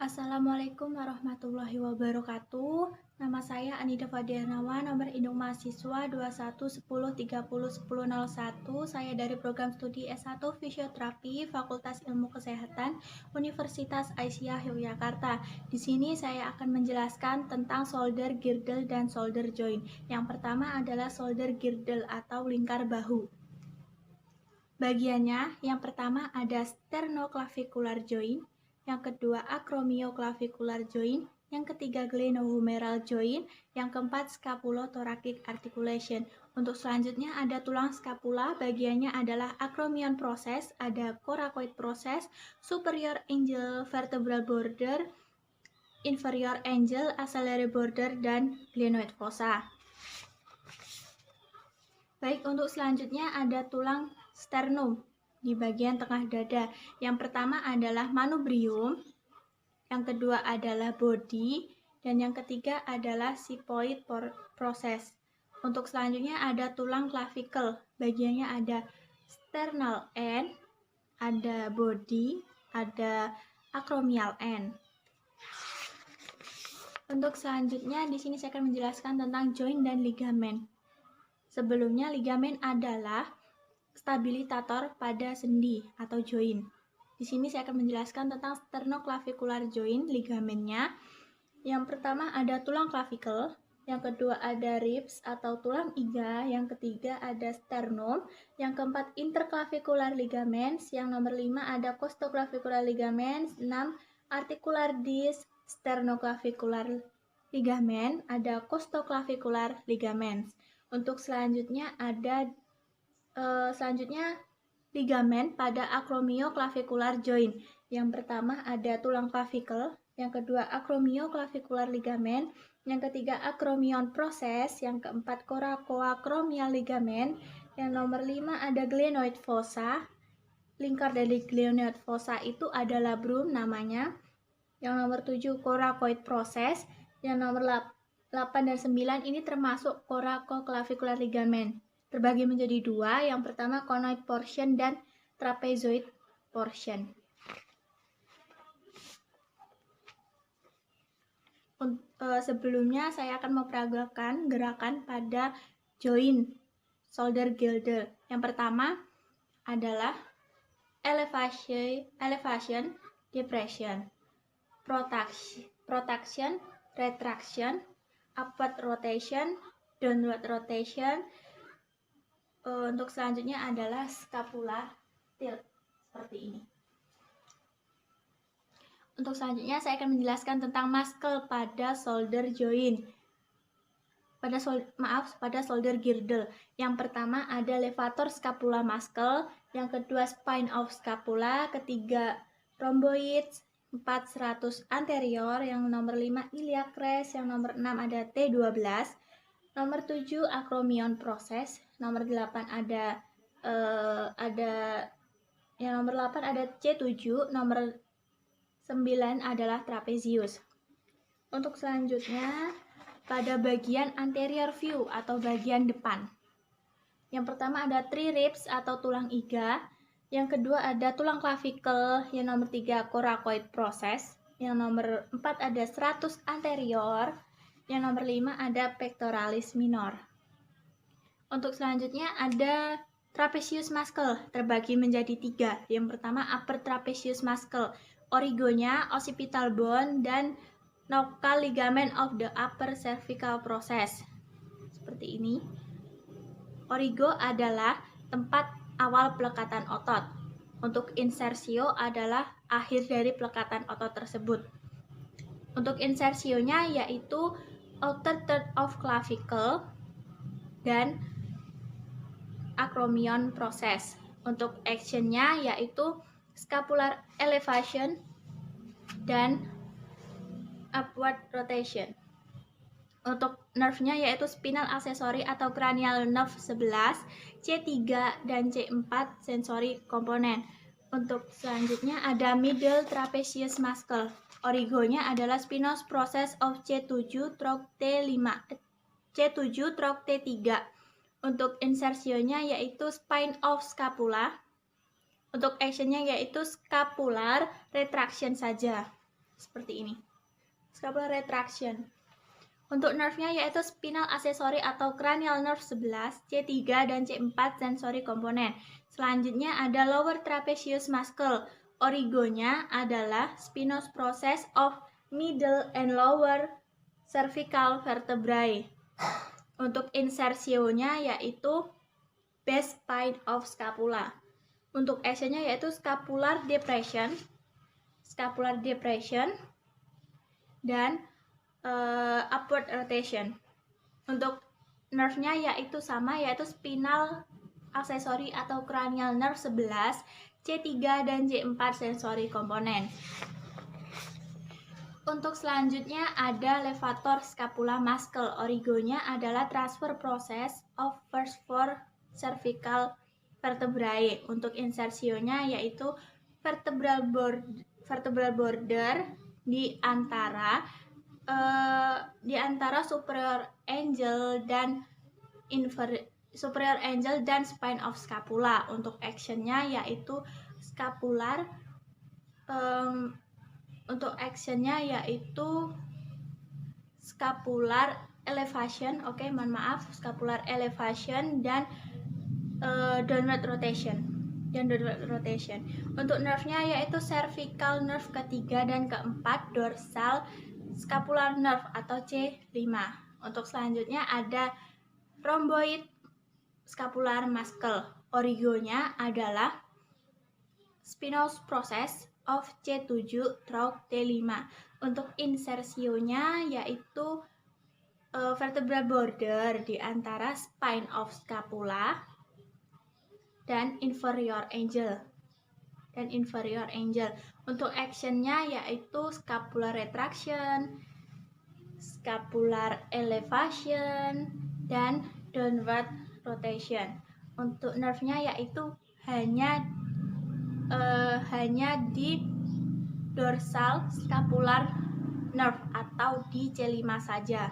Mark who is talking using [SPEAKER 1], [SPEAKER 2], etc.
[SPEAKER 1] Assalamualaikum warahmatullahi wabarakatuh. Nama saya Anida Fadianawa, nomor induk mahasiswa 2110301001. Saya dari program studi S1 Fisioterapi Fakultas Ilmu Kesehatan Universitas Aisyah Yogyakarta. Di sini saya akan menjelaskan tentang shoulder girdle dan shoulder joint. Yang pertama adalah shoulder girdle atau lingkar bahu. Bagiannya, yang pertama ada sternoclavicular joint, yang kedua acromioclavicular joint, yang ketiga glenohumeral joint, yang keempat scapulothoracic articulation. Untuk selanjutnya ada tulang scapula, bagiannya adalah acromion process, ada coracoid process, superior angle vertebral border, inferior angle axillary border, dan glenoid fossa. Baik, untuk selanjutnya ada tulang sternum di bagian tengah dada. Yang pertama adalah manubrium, yang kedua adalah body, dan yang ketiga adalah xiphoid process. Untuk selanjutnya ada tulang clavicle, bagiannya ada sternal end, ada body, ada acromial end. Untuk selanjutnya di sini saya akan menjelaskan tentang joint dan ligamen. Sebelumnya ligamen adalah stabilitator pada sendi atau joint. Di sini saya akan menjelaskan tentang sternoclavicular joint, ligamennya. Yang pertama ada tulang clavicle, yang kedua ada ribs atau tulang iga, yang ketiga ada sternum, yang keempat interclavicular ligaments, yang nomor 5 ada costoclavicular ligaments, 6 articular disc, sternoclavicular ligament, ada costoclavicular ligaments. Untuk selanjutnya ada ligamen pada acromioclavicular joint. Yang pertama ada tulang clavicle, yang kedua acromioclavicular ligament, yang ketiga acromion process, yang keempat coracoacromial ligament, yang nomor 5 ada glenoid fossa. Lingkar dari glenoid fossa itu ada labrum namanya. Yang nomor 7 coracoid process, yang nomor 8 dan 9 ini termasuk coracoclavicular ligament. Terbagi menjadi dua, yang pertama conoid portion dan trapezoid portion. Sebelumnya saya akan memperagakan gerakan pada joint shoulder girdle. Yang pertama adalah elevation, depression, protraction, retraction, upward rotation, downward rotation. Untuk selanjutnya adalah scapular tilt seperti ini. Untuk selanjutnya saya akan menjelaskan tentang muscle pada shoulder joint. Pada shoulder girdle. Yang pertama ada levator scapula muscle, yang kedua spine of scapula, ketiga rhomboids, 4 serratus anterior, yang nomor 5 iliac crest, yang nomor 6 ada T12, nomor 7 acromion process, nomor 8 ada yang nomor 8 ada C7, nomor 9 adalah trapezius. Untuk selanjutnya pada bagian anterior view atau bagian depan. Yang pertama ada three ribs atau tulang iga, yang kedua ada tulang clavicle, yang nomor 3 coracoid process, yang nomor 4 ada serratus anterior, yang nomor 5 ada pectoralis minor. Untuk selanjutnya ada trapezius muscle, terbagi menjadi 3. Yang pertama upper trapezius muscle, origonya, occipital bone, dan nuchal ligament of the upper cervical process. Seperti ini. Origo adalah tempat awal pelekatan otot. Untuk insersio adalah akhir dari pelekatan otot tersebut. Untuk insersionya yaitu outer third of clavicle dan acromion process. Untuk actionnya yaitu scapular elevation dan upward rotation. Untuk nerve-nya yaitu spinal accessory atau cranial nerve 11, C3 dan C4 sensory component. Untuk selanjutnya ada middle trapezius muscle. Origonya adalah spinous process of C7 stroke T5, C7 stroke T3. Untuk insersionya yaitu spine of scapula. Untuk actionnya yaitu scapular retraction saja. seperti ini. Scapular retraction. Untuk nerve-nya yaitu spinal accessory atau cranial nerve 11, C3 dan C4 sensory component. Selanjutnya ada lower trapezius muscle. Origonya adalah spinous process of middle and lower cervical vertebrae. Untuk insertionya yaitu base spine of scapula. Untuk actionnya yaitu scapular depression dan upward rotation. Untuk nerve-nya yaitu sama, yaitu spinal accessory atau cranial nerve 11, C3 dan C4 sensory component. Untuk selanjutnya ada levator scapula muscle. Origonya adalah transfer process of first four cervical vertebrae. Untuk insertionya yaitu vertebral border di antara superior angle dan spine of scapula. Untuk actionnya yaitu scapular scapular elevation, scapular elevation dan downward rotation. Untuk nerve-nya yaitu cervical nerve ketiga dan keempat, dorsal scapular nerve atau C5. Untuk selanjutnya ada rhomboid scapular muscle. Origonya adalah spinous process of C7 through T5. Untuk insertionya yaitu vertebral border di antara spine of scapula dan inferior angle. Untuk actionnya yaitu scapular retraction, scapular elevation, dan downward rotation. Untuk nerve-nya yaitu hanya di dorsal scapular nerve atau di C5 saja.